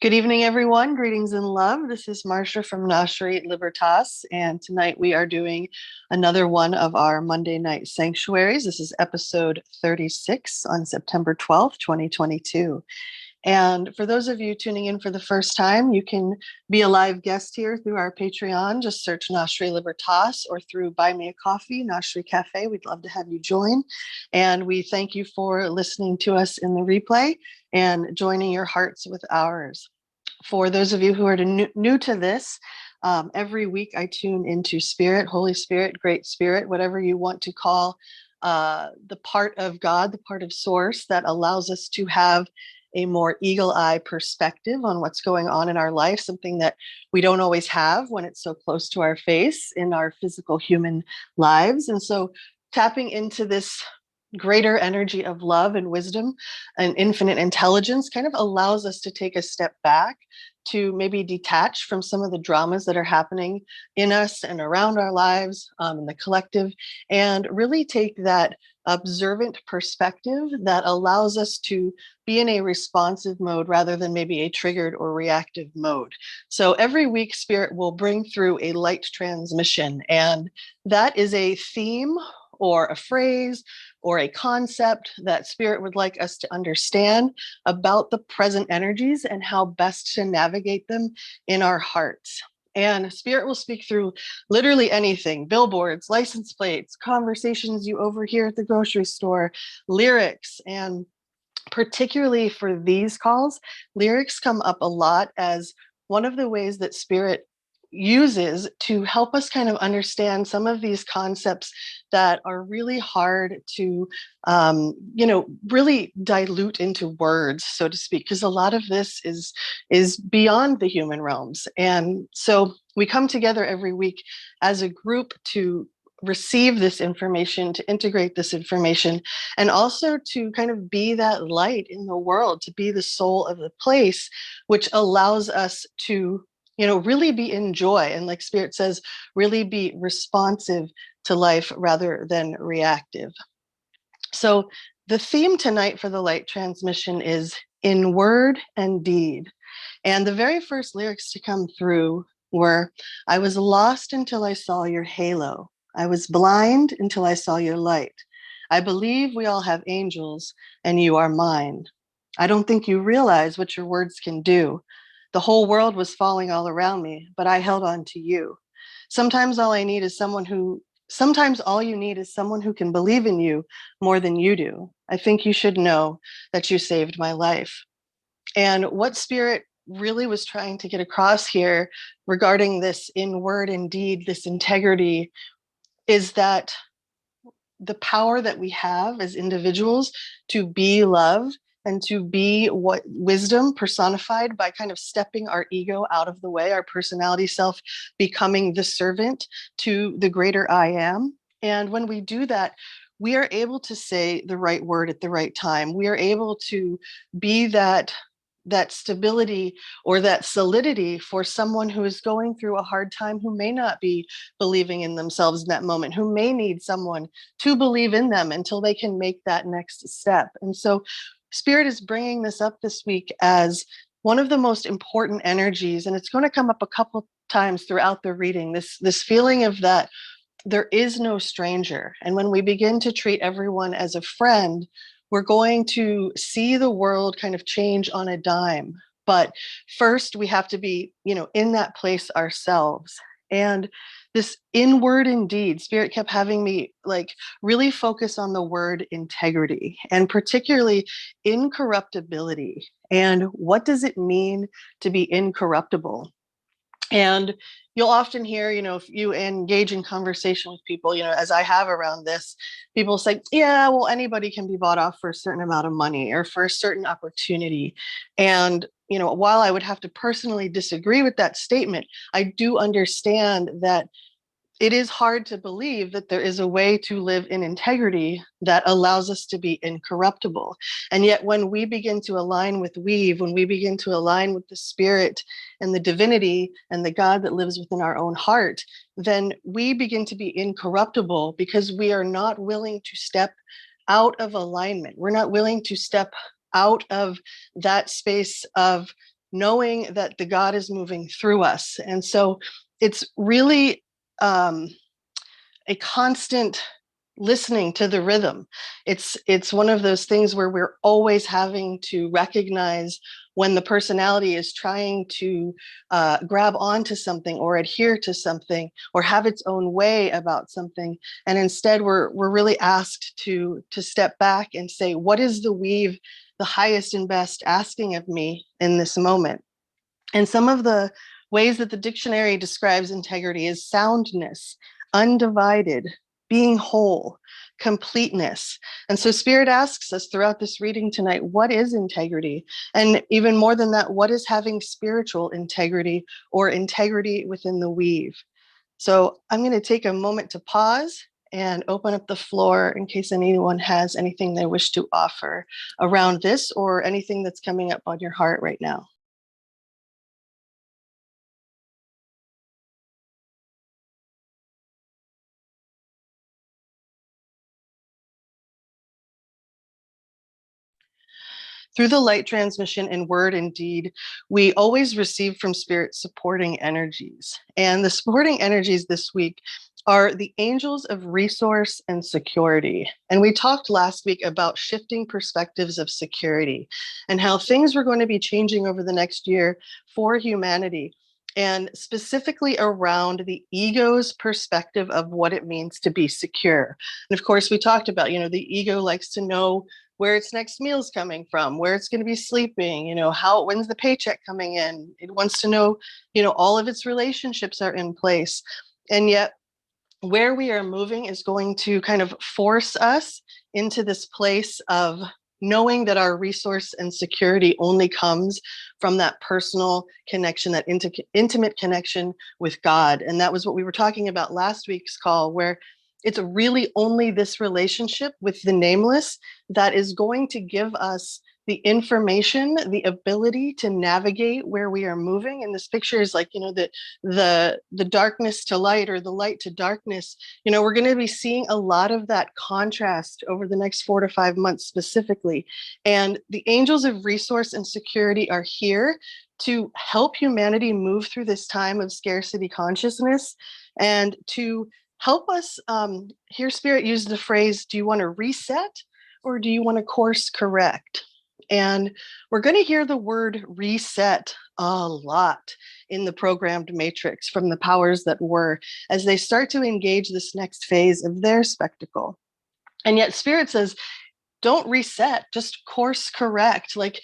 Good evening, everyone. Greetings and love. This is Marcia from Gnoshery Libertas, and tonight we are doing another one of our Monday night sanctuaries. This is episode 36 on September 12th, 2022. And for those of you tuning in for the first time, you can be a live guest here through our Patreon. Just search Gnoshery Libertas or through Buy Me a Coffee, Gnoshery Cafe. We'd love to have you join. And we thank you for listening to us in the replay and joining your hearts with ours. For those of you who are new to this, every week I tune into Spirit, Holy Spirit, Great Spirit, whatever you want to call the part of God, the part of Source that allows us to have a more eagle eye perspective on what's going on in our life, something that we don't always have when it's so close to our face in our physical human lives. And so tapping into this greater energy of love and wisdom and infinite intelligence kind of allows us to take a step back to maybe detach from some of the dramas that are happening in us and around our lives in the collective, and really take that observant perspective that allows us to be in a responsive mode rather than maybe a triggered or reactive mode. So every week, Spirit will bring through a light transmission, and that is a theme or a phrase or a concept that Spirit would like us to understand about the present energies and how best to navigate them in our hearts. And Spirit will speak through literally anything: billboards, license plates, conversations you overhear at the grocery store, lyrics. And particularly for these calls, lyrics come up a lot as one of the ways that Spirit uses to help us kind of understand some of these concepts that are really hard to really dilute into words, so to speak, because a lot of this is beyond the human realms. And so we come together every week as a group to receive this information, to integrate this information, and also to kind of be that light in the world, to be the soul of the place, which allows us to really be in joy. And like Spirit says, really be responsive to life rather than reactive. So the theme tonight for the light transmission is in word and deed. And the very first lyrics to come through were, I was lost until I saw your halo. I was blind until I saw your light. I believe we all have angels and you are mine. I don't think you realize what your words can do. The whole world was falling all around me, but I held on to you. Sometimes all I need is someone who, Sometimes all you need is someone who can believe in you more than you do. I think you should know that you saved my life. And what Spirit really was trying to get across here regarding this in word and deed, this integrity, is that the power that we have as individuals to be love and to be what wisdom personified by kind of stepping our ego out of the way, our personality self becoming the servant to the greater I am. And when we do that, we are able to say the right word at the right time. We are able to be that stability or that solidity for someone who is going through a hard time, who may not be believing in themselves in that moment, who may need someone to believe in them until they can make that next step. And so Spirit is bringing this up this week as one of the most important energies, and it's going to come up a couple times throughout the reading, this feeling of that there is no stranger. And when we begin to treat everyone as a friend, we're going to see the world kind of change on a dime. But first, we have to be, in that place ourselves. And this inward indeed, Spirit kept having me really focus on the word integrity, and particularly incorruptibility. And what does it mean to be incorruptible? And you'll often hear, if you engage in conversation with people, as I have around this, people say, yeah, well, anybody can be bought off for a certain amount of money or for a certain opportunity. And, while I would have to personally disagree with that statement, I do understand that it is hard to believe that there is a way to live in integrity that allows us to be incorruptible. And yet when we begin to align with weave, when we begin to align with the Spirit and the divinity and the God that lives within our own heart, then we begin to be incorruptible because we are not willing to step out of alignment. We're not willing to step out of that space of knowing that the God is moving through us. And so it's really a constant listening to the rhythm. It's one of those things where we're always having to recognize when the personality is trying to grab onto something or adhere to something or have its own way about something, and instead we're really asked to step back and say, what is the weave, the highest and best, asking of me in this moment? And some of the ways that the dictionary describes integrity is soundness, undivided, being whole, completeness. And so Spirit asks us throughout this reading tonight, what is integrity? And even more than that, what is having spiritual integrity or integrity within the weave? So I'm going to take a moment to pause and open up the floor in case anyone has anything they wish to offer around this or anything that's coming up on your heart right now. Through the light transmission in word and deed, we always receive from Spirit supporting energies. And the supporting energies this week are the angels of resource and security. And we talked last week about shifting perspectives of security and how things were going to be changing over the next year for humanity, and specifically around the ego's perspective of what it means to be secure. And of course, we talked about, the ego likes to know where its next meal's coming from, where it's going to be sleeping, when's the paycheck coming in. It wants to know, all of its relationships are in place. And yet where we are moving is going to kind of force us into this place of knowing that our resource and security only comes from that personal connection, that intimate connection with God. And that was what we were talking about last week's call, where it's really only this relationship with the nameless that is going to give us the information, the ability to navigate where we are moving. And this picture is like, the darkness to light or the light to darkness. We're going to be seeing a lot of that contrast over the next 4 to 5 months specifically. And the angels of resource and security are here to help humanity move through this time of scarcity consciousness and to help us hear Spirit use the phrase, do you want to reset or do you want to course correct? And we're going to hear the word reset a lot in the programmed matrix from the powers that were as they start to engage this next phase of their spectacle. And yet Spirit says, don't reset, just course correct. Like,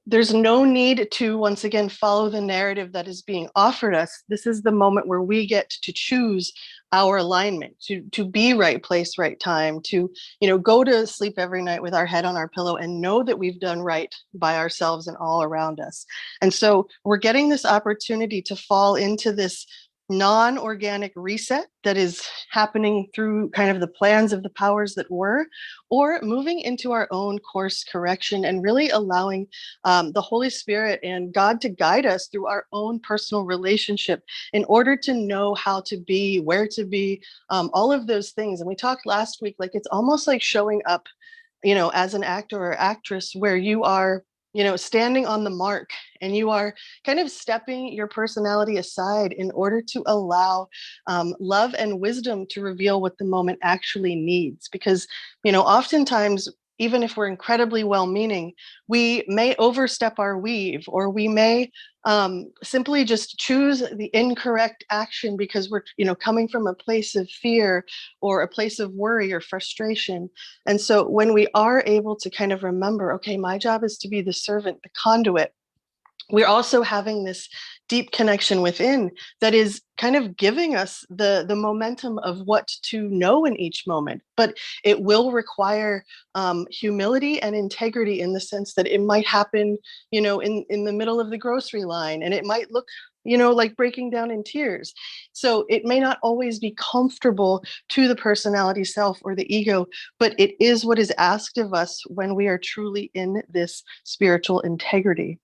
there's no need to, once again, follow the narrative that is being offered us. This is the moment where we get to choose our alignment, to be right place, right time, to, go to sleep every night with our head on our pillow and know that we've done right by ourselves and all around us. And so we're getting this opportunity to fall into this non-organic reset that is happening through kind of the plans of the powers that were, or moving into our own course correction and really allowing the Holy Spirit and God to guide us through our own personal relationship in order to know how to be, where to be, all of those things. And we talked last week, like it's almost like showing up, as an actor or actress where you are, standing on the mark and you are kind of stepping your personality aside in order to allow love and wisdom to reveal what the moment actually needs. Because, oftentimes, even if we're incredibly well-meaning, we may overstep our weave, or we may simply just choose the incorrect action because we're, coming from a place of fear or a place of worry or frustration. And so when we are able to kind of remember, okay, my job is to be the servant, the conduit, we're also having this deep connection within that is kind of giving us the momentum of what to know in each moment. But it will require humility and integrity in the sense that it might happen, in the middle of the grocery line, and it might look, like breaking down in tears. So it may not always be comfortable to the personality self or the ego, but it is what is asked of us when we are truly in this spiritual integrity.